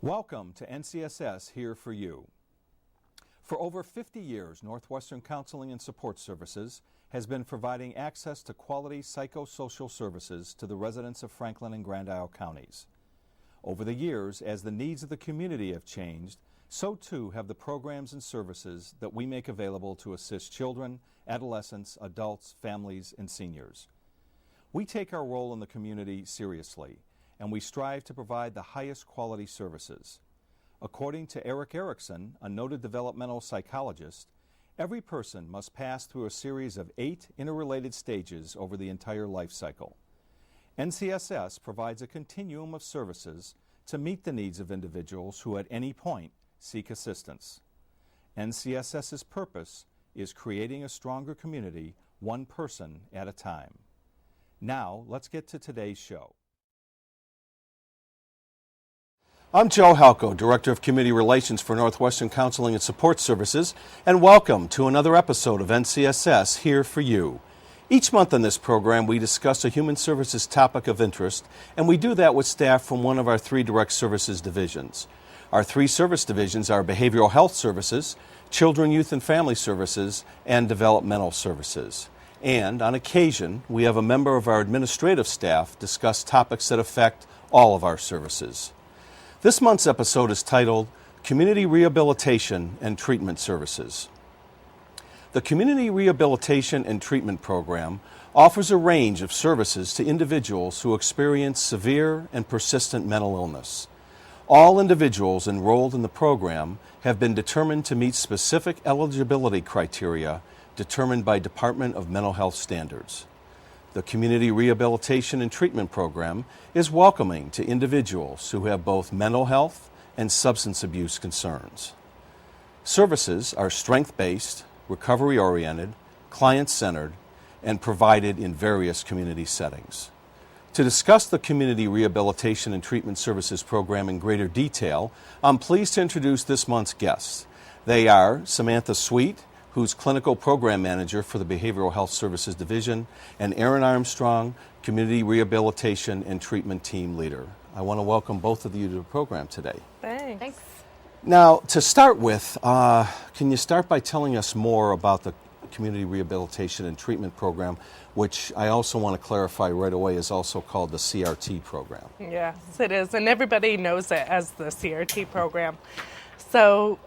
Welcome to NCSS Here for You. For over 50 years, Northwestern Counseling and Support Services has been providing access to quality psychosocial services to the residents of Franklin and Grand Isle counties. Over the years, as the needs of the community have changed, so too have the programs and services that we make available to assist children, adolescents, adults, families, and seniors. We take our role in the community seriously, and we strive to provide the highest quality services. According to Eric Erickson, a noted developmental psychologist, every person must pass through a series of 8 interrelated stages over the entire life cycle. NCSS provides a continuum of services to meet the needs of individuals who at any point seek assistance. NCSS's purpose is creating a stronger community, one person at a time. Now, let's get to today's show. I'm Joe Halco, Director of Community Relations for Northwestern Counseling and Support Services, and welcome to another episode of NCSS Here for You. Each month on this program, we discuss a human services topic of interest, and we do that with staff from one of our 3 direct services divisions. Our 3 service divisions are Behavioral Health Services, Children, Youth, and Family Services, and Developmental Services. And on occasion, we have a member of our administrative staff discuss topics that affect all of our services. This month's episode is titled Community Rehabilitation and Treatment Services. The Community Rehabilitation and Treatment Program offers a range of services to individuals who experience severe and persistent mental illness. All individuals enrolled in the program have been determined to meet specific eligibility criteria determined by Department of Mental Health standards. The Community Rehabilitation and Treatment Program is welcoming to individuals who have both mental health and substance abuse concerns. Services are strength-based, recovery-oriented, client-centered, and provided in various community settings. To discuss the Community Rehabilitation and Treatment Services Program in greater detail, I'm pleased to introduce this month's guests. They are Samantha Sweet, who's Clinical Program Manager for the Behavioral Health Services Division, and Aaron Armstrong, Community Rehabilitation and Treatment Team Leader. I want to welcome both of you to the program today. Thanks. Now, to start with, can you start by telling us more about the Community Rehabilitation and Treatment Program, which I also want to clarify right away is also called the CRT Program? Yes, it is, and everybody knows it as the CRT Program. So,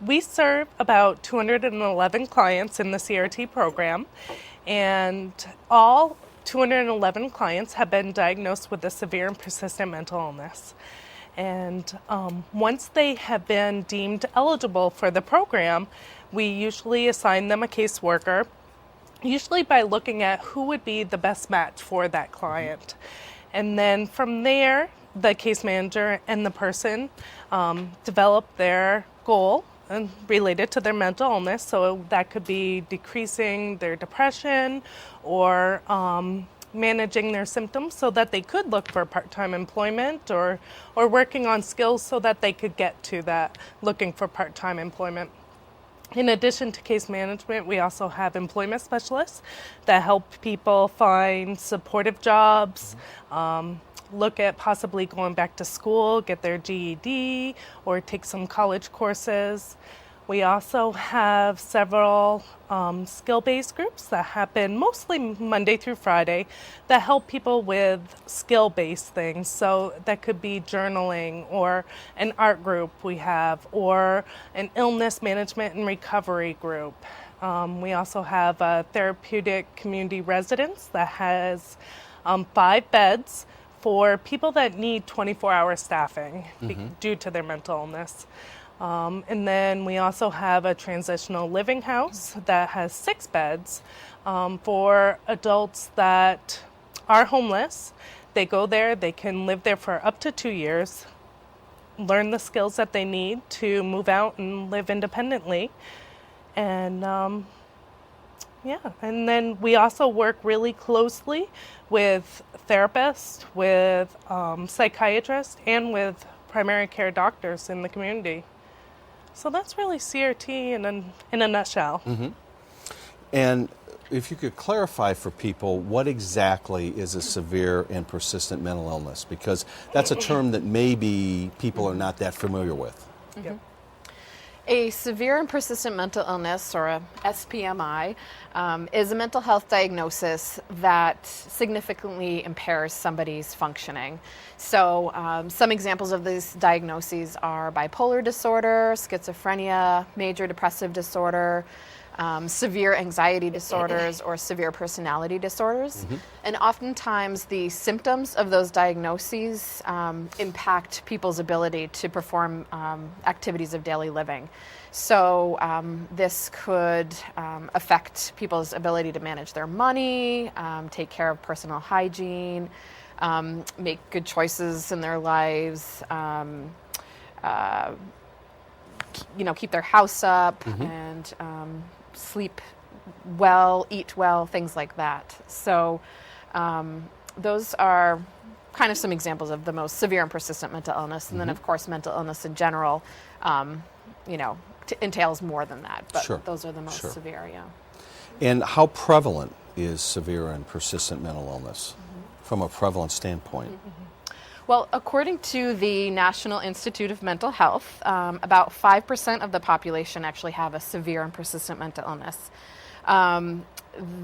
we serve about 211 clients in the CRT program, and all 211 clients have been diagnosed with a severe and persistent mental illness. And once they have been deemed eligible for the program, we usually assign them a caseworker, usually by looking at who would be the best match for that client. And then from there, the case manager and the person develop their goal and related to their mental illness. So that could be decreasing their depression or managing their symptoms so that they could look for part-time employment or working on skills so that they could get to that looking for part-time employment. In addition to case management, we also have employment specialists that help people find supportive jobs, look at possibly going back to school, get their GED, or take some college courses. We also have several skill-based groups that happen mostly Monday through Friday that help people with skill-based things. So that could be journaling or an art group we have, or an illness management and recovery group. We also have a therapeutic community residence that has 5 beds for people that need 24-hour staffing due to their mental illness. And then we also have a transitional living house that has 6 beds for adults that are homeless. They go there, they can live there for up to 2 years, learn the skills that they need to move out and live independently. And and then we also work really closely with therapists, with psychiatrists, and with primary care doctors in the community. So that's really CRT in a nutshell. And if you could clarify for people what exactly is a severe and persistent mental illness, because that's a term that maybe people are not that familiar with. Yep. A severe and persistent mental illness, or a SPMI, is a mental health diagnosis that significantly impairs somebody's functioning. So some examples of these diagnoses are bipolar disorder, schizophrenia, major depressive disorder, severe anxiety disorders, or severe personality disorders. And oftentimes the symptoms of those diagnoses impact people's ability to perform activities of daily living. So this could affect people's ability to manage their money, take care of personal hygiene, make good choices in their lives, keep their house up, and sleep well, eat well, things like that. So those are kind of some examples of the most severe and persistent mental illness. And then, of course, mental illness in general, entails more than that. But those are the most severe, yeah. And how prevalent is severe and persistent mental illness from a prevalence standpoint? Well, according to the National Institute of Mental Health, about 5% of the population actually have a severe and persistent mental illness.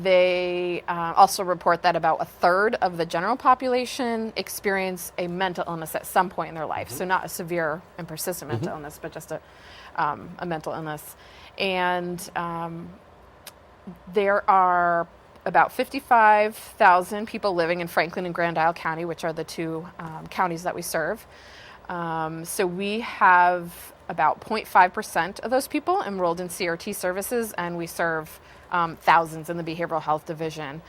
They also report that about a third of the general population experience a mental illness at some point in their life. So not a severe and persistent mental illness, but just a mental illness. And there are about 55,000 people living in Franklin and Grand Isle County, which are the two counties that we serve. So we have about 0.5% of those people enrolled in CRT services, and we serve thousands in the behavioral health division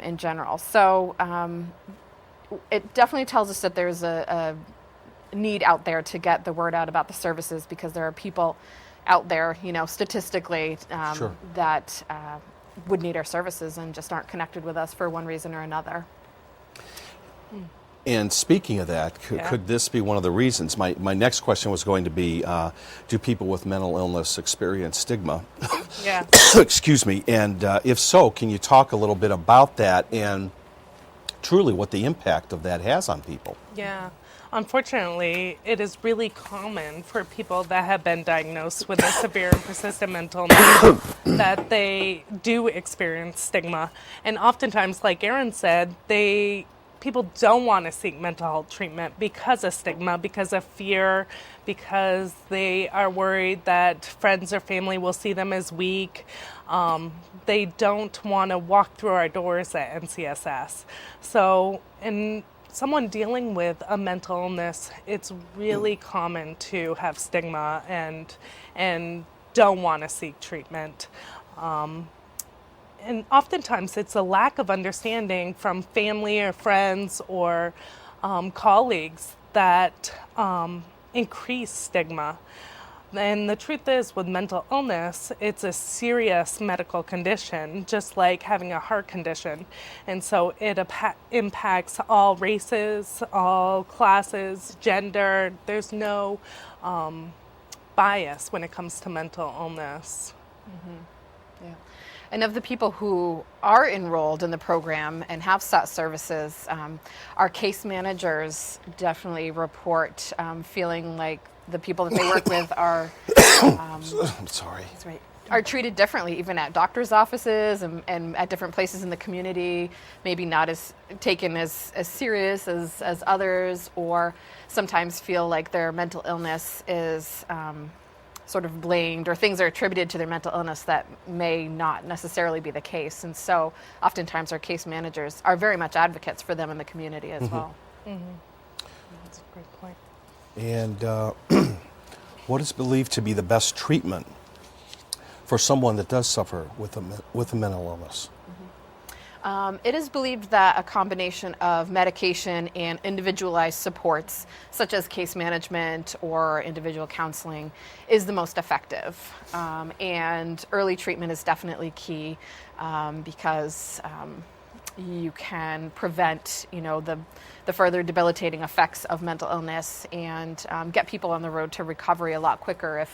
in general. So it definitely tells us that there's a need out there to get the word out about the services, because there are people out there, statistically, that would need our services and just aren't connected with us for one reason or another. And speaking of that, could this be one of the reasons? My next question was going to be, do people with mental illness experience stigma? Yeah. Excuse me. And if so, can you talk a little bit about that and truly what the impact of that has on people? Yeah. Unfortunately, it is really common for people that have been diagnosed with a severe and persistent mental illness that they do experience stigma. And oftentimes, like Erin said, people don't want to seek mental health treatment because of stigma, because of fear, because they are worried that friends or family will see them as weak. They don't want to walk through our doors at NCSS. So, in someone dealing with a mental illness, it's really common to have stigma and don't want to seek treatment. And oftentimes it's a lack of understanding from family or friends or colleagues that increase stigma. And the truth is, with mental illness, it's a serious medical condition, just like having a heart condition. And so it impacts all races, all classes, gender. There's no bias when it comes to mental illness. Yeah. And of the people who are enrolled in the program and have sought services, our case managers definitely report feeling like the people that they work with are I'm sorry. that's right, are treated differently, even at doctors' offices and at different places in the community, maybe not as taken as serious as others, or sometimes feel like their mental illness is sort of blamed, or things are attributed to their mental illness that may not necessarily be the case. And so oftentimes our case managers are very much advocates for them in the community as well. That's a great point. And what is believed to be the best treatment for someone that does suffer with a mental illness? It is believed that a combination of medication and individualized supports, such as case management or individual counseling, is the most effective. And early treatment is definitely key, because you can prevent, the further debilitating effects of mental illness and get people on the road to recovery a lot quicker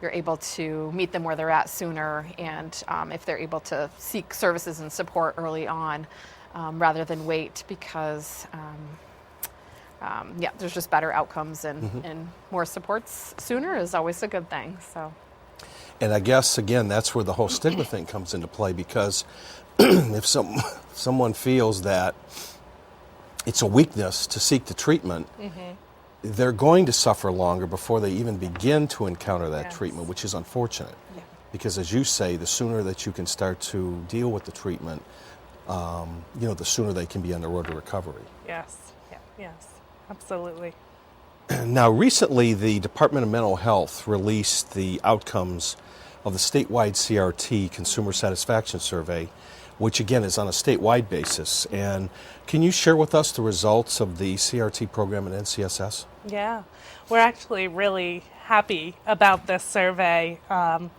you're able to meet them where they're at sooner, and if they're able to seek services and support early on rather than wait, because there's just better outcomes, and more supports sooner is always a good thing. So. And I guess, again, that's where the whole stigma thing comes into play, because if someone feels that it's a weakness to seek the treatment, they're going to suffer longer before they even begin to encounter that treatment, which is unfortunate. Yeah. Because as you say, the sooner that you can start to deal with the treatment, the sooner they can be on the road to recovery. Yes, yes, absolutely. Now, recently, the Department of Mental Health released the outcomes of the statewide CRT Consumer Satisfaction Survey, which again is on a statewide basis. And can you share with us the results of the CRT program at NCSS? Yeah, we're actually really happy about this survey. And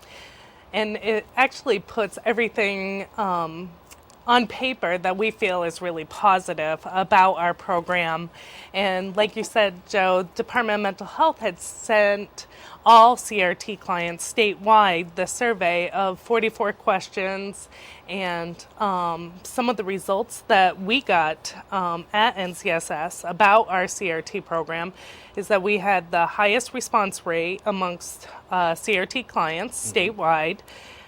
it actually puts everything on paper that we feel is really positive about our program. And like you said, Joe, Department of Mental Health had sent all CRT clients statewide the survey of 44 questions, and some of the results that we got at NCSS about our CRT program is that we had the highest response rate amongst CRT clients statewide.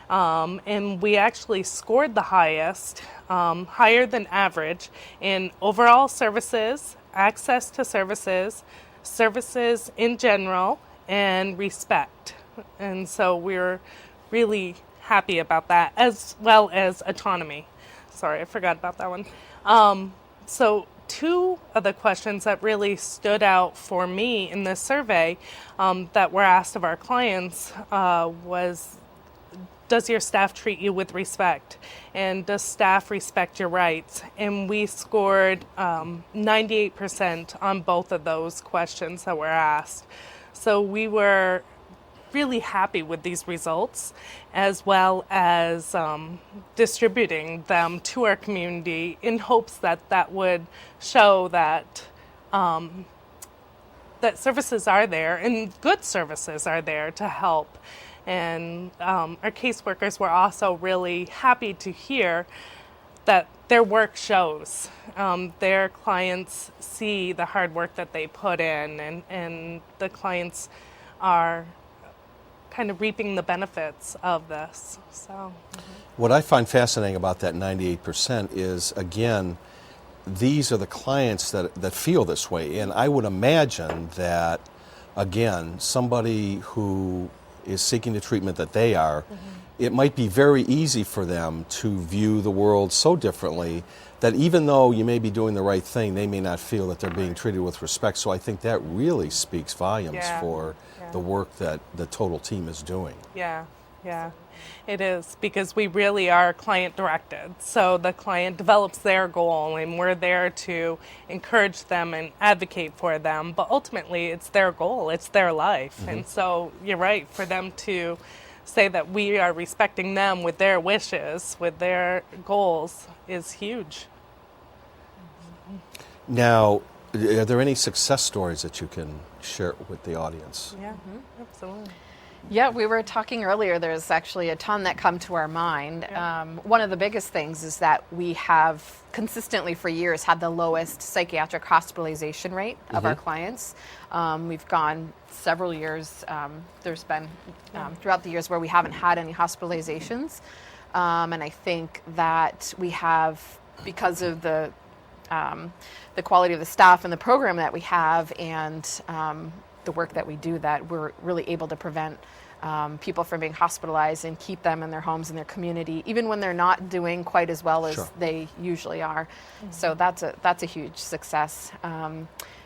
And we actually scored the highest, higher than average, in overall services, access to services, services in general, and respect. And so we're really happy about that, as well as autonomy. Sorry, I forgot about that one. So two of the questions that really stood out for me in this survey that were asked of our clients was, does your staff treat you with respect? And does staff respect your rights? And we scored 98% on both of those questions that were asked. So we were really happy with these results, as well as distributing them to our community in hopes that that would show that that services are there, and good services are there to help. And our caseworkers were also really happy to hear that their work shows. Their clients see the hard work that they put in, and the clients are kind of reaping the benefits of this. So, What I find fascinating about that 98% is, again, these are the clients that feel this way. And I would imagine that, again, somebody who is seeking the treatment that they are, it might be very easy for them to view the world so differently that even though you may be doing the right thing, they may not feel that they're being treated with respect. So I think that really speaks volumes for the work that the total team is doing. Yeah, it is, because we really are client directed. So the client develops their goal, and we're there to encourage them and advocate for them. But ultimately, it's their goal, it's their life. And so you're right, for them to say that we are respecting them with their wishes, with their goals, is huge. Now, are there any success stories that you can share with the audience? Yeah, absolutely. Yeah, we were talking earlier, there's actually a ton that come to our mind. One of the biggest things is that we have consistently for years had the lowest psychiatric hospitalization rate of our clients. We've gone several years, there's been throughout the years where we haven't had any hospitalizations. And I think that we have, because of the quality of the staff and the program that we have, and the work that we do, that we're really able to prevent people from being hospitalized and keep them in their homes and their community, even when they're not doing quite as well as they usually are. So that's a huge success.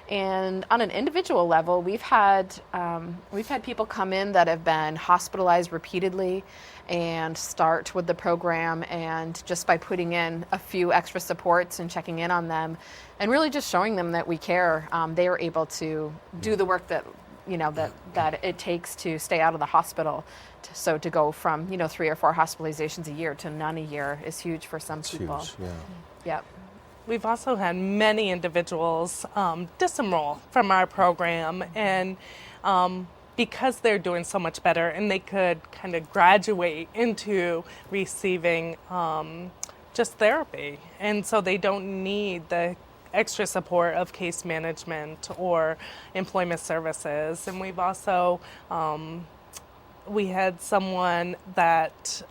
And on an individual level, we've had people come in that have been hospitalized repeatedly and start with the program, and just by putting in a few extra supports and checking in on them and really just showing them that we care, they are able to do the work that that it takes to stay out of the hospital. So to go from 3 or 4 hospitalizations a year to none a year is huge for some people. Huge, yeah. Yep. We've also had many individuals disenroll from our program, and because they're doing so much better, and they could kind of graduate into receiving just therapy. And so they don't need the extra support of case management or employment services. And we've also, we had someone that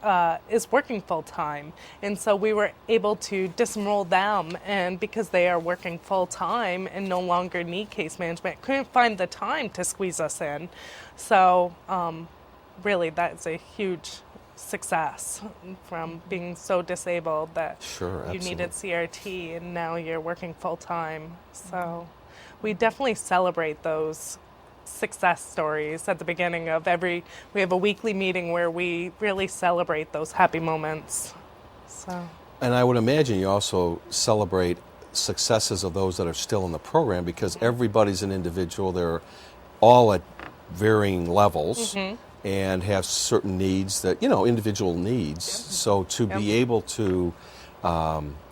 is working full time. And so we were able to disenroll them, and because they are working full time and no longer need case management, couldn't find the time to squeeze us in. So really that's a huge success from being so disabled that you needed CRT and now you're working full time. So we definitely celebrate those success stories at the beginning of we have a weekly meeting where we really celebrate those happy moments. So. And I would imagine you also celebrate successes of those that are still in the program, because everybody's an individual. They're all at varying levels and have certain needs that, individual needs. So to be able to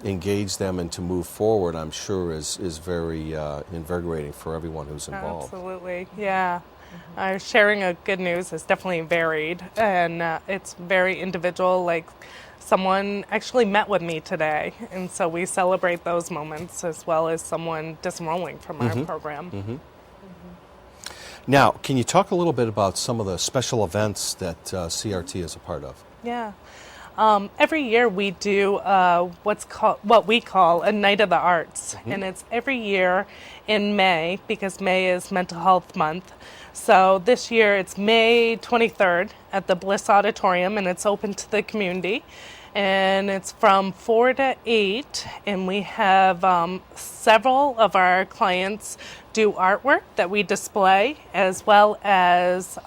engage them and to move forward, I'm sure is very invigorating for everyone who's involved. Absolutely, yeah. Sharing of good news is definitely varied, and it's very individual. Like, someone actually met with me today, and so we celebrate those moments as well as someone disenrolling from our program. Now, can you talk a little bit about some of the special events that CRT is a part of? Yeah. Every year we do what we call a Night of the Arts, and it's every year in May, because May is Mental Health Month. So this year it's May 23rd at the Bliss Auditorium, and it's open to the community. And it's from 4 to 8, and we have several of our clients do artwork that we display, as well as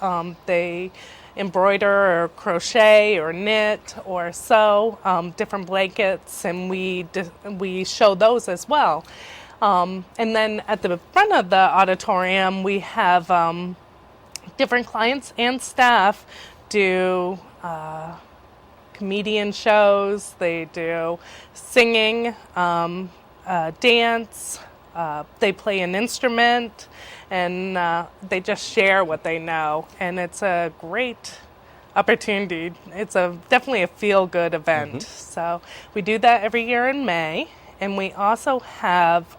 they embroider or crochet or knit or sew different blankets, and we show those as well. And then at the front of the auditorium, we have different clients and staff do comedian shows. They do singing, dance, they play an instrument, and they just share what they know. And it's a great opportunity. It's definitely a feel-good event. So we do that every year in May. And we also have,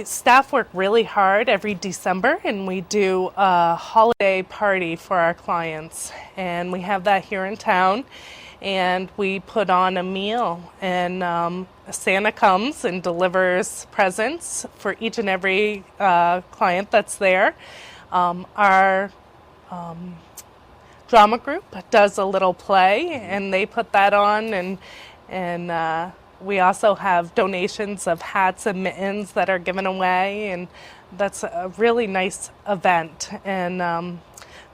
staff work really hard every December, and we do a holiday party for our clients. And we have that here in town, and we put on a meal, and Santa comes and delivers presents for each and every client that's there. Our drama group does a little play, and they put that on, and we also have donations of hats and mittens that are given away, and that's a really nice event, and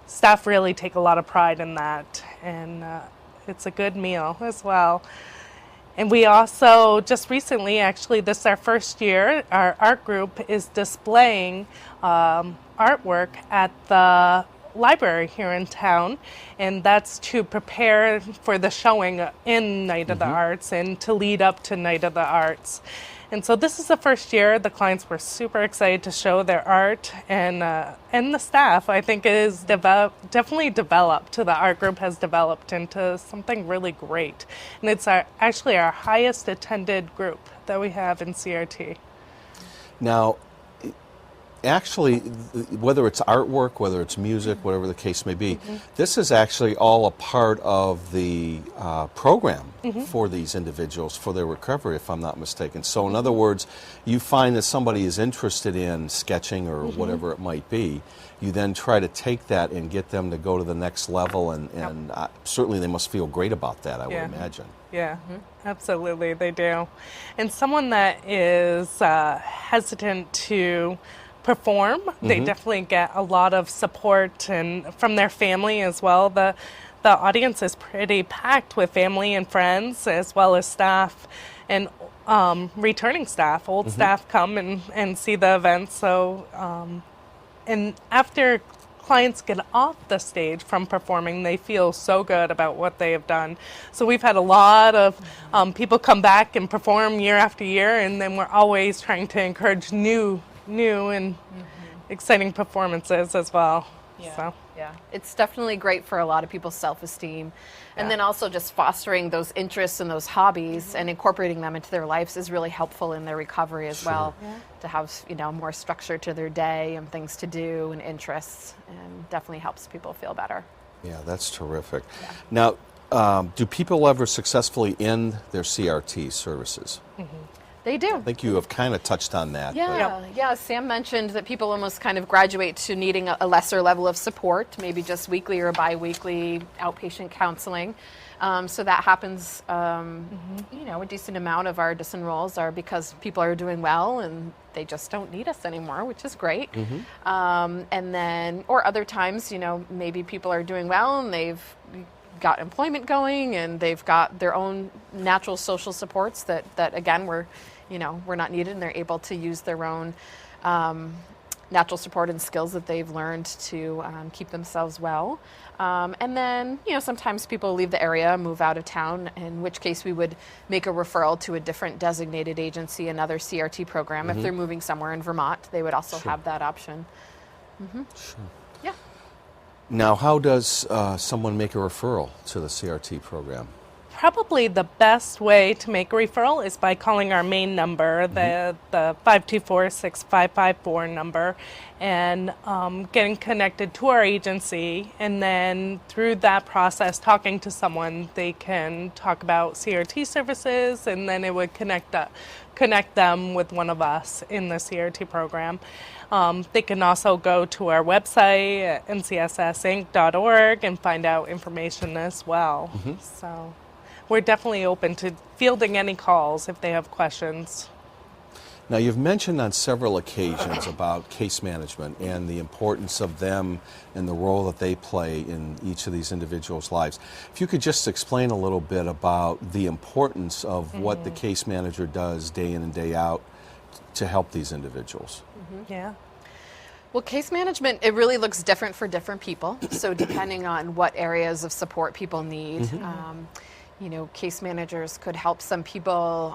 staff really take a lot of pride in that, and it's a good meal as well. And we also, just recently, actually, this is our first year, our art group is displaying artwork at the library here in town, and that's to prepare for the showing in Night of the Arts and to lead up to Night of the Arts. And so this is the first year. The clients were super excited to show their art, and the staff, I think, is definitely developed. The art group has developed into something really great, and it's actually our highest attended group that we have in CRT. Now, actually, whether it's artwork, whether it's music, whatever the case may be, this is actually all a part of the program for these individuals, for their recovery, if I'm not mistaken. So in other words, you find that somebody is interested in sketching or whatever it might be, you then try to take that and get them to go to the next level, and certainly they must feel great about that, I would imagine. Yeah, absolutely, they do. And someone that is hesitant to perform, they definitely get a lot of support and from their family as well. The audience is pretty packed with family and friends, as well as staff and returning staff. Old staff come and see the event. So and after clients get off the stage from performing, they feel so good about what they have done. So we've had a lot of people come back and perform year after year, and then we're always trying to encourage new and exciting performances as well. Yeah. So. Yeah, it's definitely great for a lot of people's self-esteem. And then also just fostering those interests and those hobbies and incorporating them into their lives is really helpful in their recovery as well. Yeah. To have, more structure to their day and things to do and interests, and definitely helps people feel better. Yeah, that's terrific. Yeah. Now, do people ever successfully end their CRT services? They do. I think you have kind of touched on that. Yeah. Sam mentioned that people almost kind of graduate to needing a lesser level of support, maybe just weekly or bi-weekly outpatient counseling. So that happens, a decent amount of our disenrolls are because people are doing well and they just don't need us anymore, which is great. And then, or other times, maybe people are doing well and they've got employment going and they've got their own natural social supports that again, we're not needed, and they're able to use their own natural support and skills that they've learned to keep themselves well. And then, sometimes people leave the area, move out of town, in which case we would make a referral to a different designated agency, another CRT program. If they're moving somewhere in Vermont, they would also have that option. Sure. Yeah. Now, how does someone make a referral to the CRT program? Probably the best way to make a referral is by calling our main number, the 524-6554 number, and getting connected to our agency. And then through that process, talking to someone, they can talk about CRT services, and then it would connect them with one of us in the CRT program. They can also go to our website at ncssinc.org and find out information as well. So we're definitely open to fielding any calls if they have questions. Now, you've mentioned on several occasions about case management and the importance of them and the role that they play in each of these individuals' lives. If you could just explain a little bit about the importance of what the case manager does day in and day out to help these individuals. Yeah. Well, case management, it really looks different for different people. So depending on what areas of support people need, case managers could help some people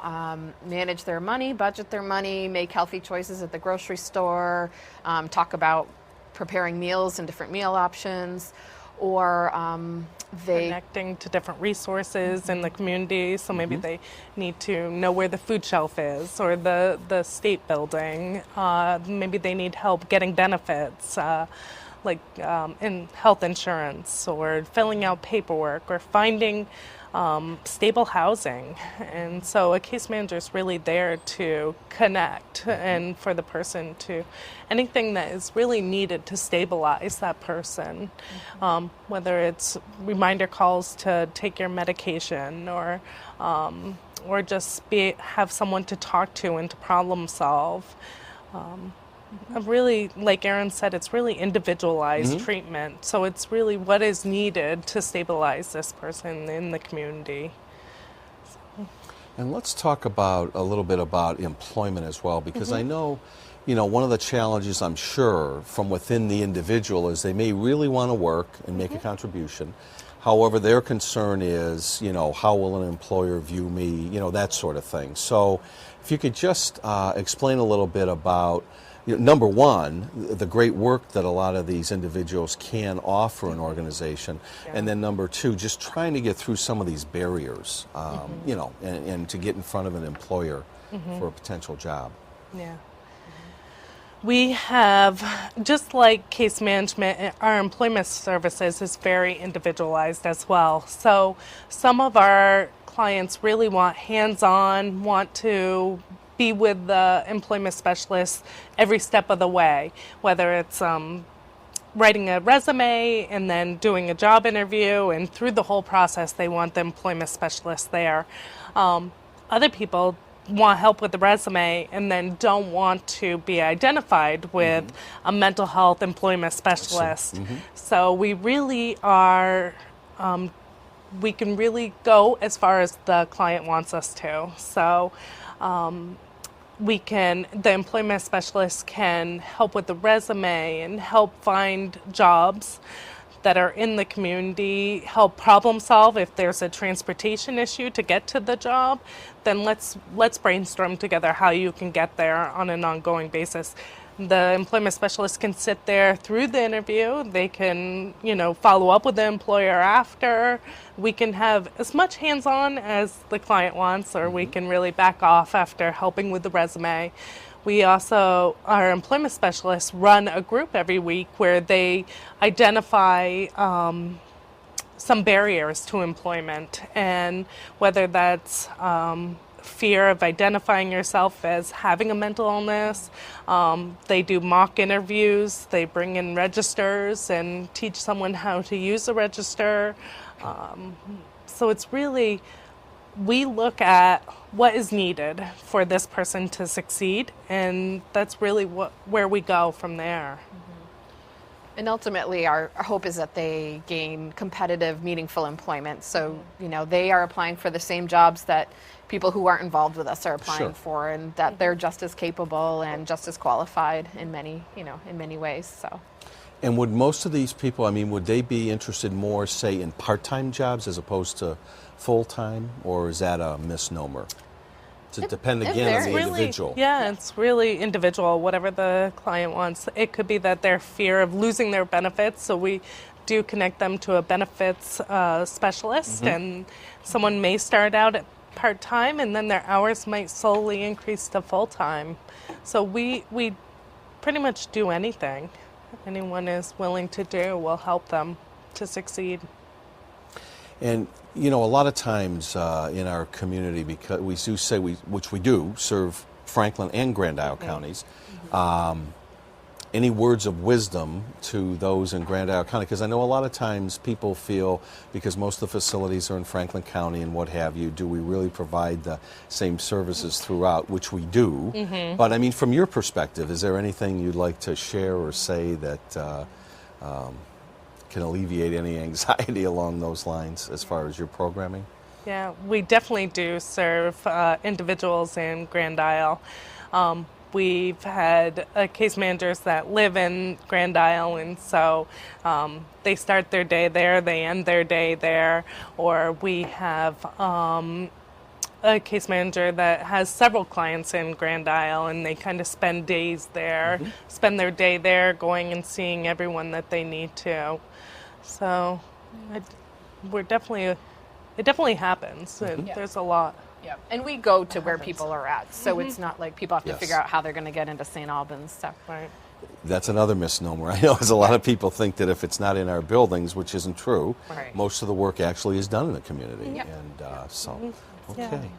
manage their money, budget their money, make healthy choices at the grocery store, talk about preparing meals and different meal options, or connecting to different resources in the community. So maybe they need to know where the food shelf is or the state building. Maybe they need help getting benefits, like in health insurance, or filling out paperwork, or finding stable housing. And so a case manager is really there to connect and for the person to anything that is really needed to stabilize that person, whether it's reminder calls to take your medication, or just have someone to talk to and to problem solve. Really, like Erin said, it's really individualized treatment. So it's really what is needed to stabilize this person in the community. And let's talk a little bit about employment as well, because I know, one of the challenges, I'm sure, from within the individual is they may really want to work and make a contribution. However, their concern is, how will an employer view me, that sort of thing. So if you could just explain a little bit about, number one, the great work that a lot of these individuals can offer an organization, and then number two, just trying to get through some of these barriers, and to get in front of an employer for a potential job. Yeah. We have, just like case management, our employment services is very individualized as well. So some of our clients really want hands-on, want to be with the employment specialist every step of the way, whether it's writing a resume and then doing a job interview, and through the whole process they want the employment specialist there. Other people want help with the resume and then don't want to be identified with a mental health employment specialist. So we really are, we can really go as far as the client wants us to. So the employment specialist can help with the resume and help find jobs that are in the community, help problem solve if there's a transportation issue to get to the job. Then let's brainstorm together how you can get there on an ongoing basis. The employment specialist can sit there through the interview. They can, follow up with the employer after. We can have as much hands-on as the client wants, or we can really back off after helping with the resume. We also, our employment specialists run a group every week where they identify some barriers to employment, and whether that's fear of identifying yourself as having a mental illness. They do mock interviews. They bring in registers and teach someone how to use a register. So it's really, we look at what is needed for this person to succeed, and that's really where we go from there. And ultimately, our hope is that they gain competitive, meaningful employment. So, they are applying for the same jobs that people who aren't involved with us are applying for, and that they're just as capable and just as qualified in many ways. So. And would most of these people, would they be interested more, say, in part-time jobs as opposed to full-time, or is that a misnomer? Does it depend again on the individual? Yeah, it's really individual, whatever the client wants. It could be that their fear of losing their benefits, so we do connect them to a benefits specialist, and someone may start out at part-time, and then their hours might slowly increase to full-time. So we pretty much do anything anyone is willing to do will help them to succeed. And, a lot of times in our community, because we do say, which we do, serve Franklin and Grand Isle counties, any words of wisdom to those in Grand Isle County? Because I know a lot of times people feel, because most of the facilities are in Franklin County and what have you, do we really provide the same services throughout, which we do. But, from your perspective, is there anything you'd like to share or say that can alleviate any anxiety along those lines as far as your programming? Yeah, we definitely do serve individuals in Grand Isle. We've had case managers that live in Grand Isle, and so they start their day there, they end their day there, or we have a case manager that has several clients in Grand Isle, and they kind of spend days there, spend their day there going and seeing everyone that they need to. So it definitely happens. There's a lot. Yeah, and we go to where people are at, so it's not like people have to figure out how they're going to get into St. Albans. So. Right. That's another misnomer. I know, as a lot of people think that if it's not in our buildings, which isn't true, most of the work actually is done in the community. And okay.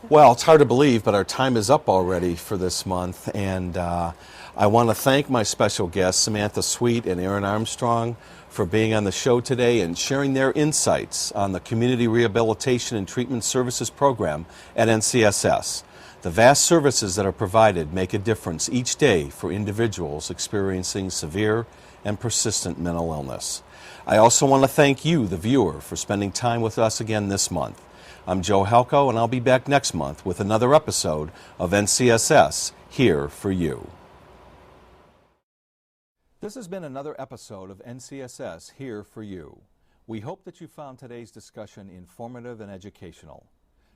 Well, it's hard to believe, but our time is up already for this month, and I want to thank my special guests, Samantha Sweet and Aaron Armstrong, for being on the show today and sharing their insights on the Community Rehabilitation and Treatment Services program at NCSS. The vast services that are provided make a difference each day for individuals experiencing severe and persistent mental illness. I also want to thank you, the viewer, for spending time with us again this month. I'm Joe Halko, and I'll be back next month with another episode of NCSS Here for You. This has been another episode of NCSS Here for You. We hope that you found today's discussion informative and educational.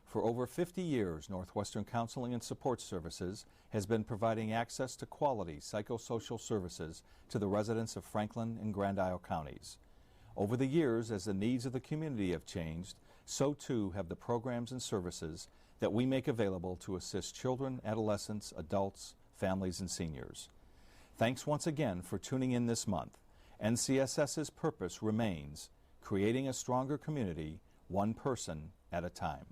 For over 50 years, Northwestern Counseling and Support Services has been providing access to quality psychosocial services to the residents of Franklin and Grand Isle counties. Over the years, as the needs of the community have changed, so too have the programs and services that we make available to assist children, adolescents, adults, families, and seniors. Thanks once again for tuning in this month. NCSS's purpose remains creating a stronger community, one person at a time.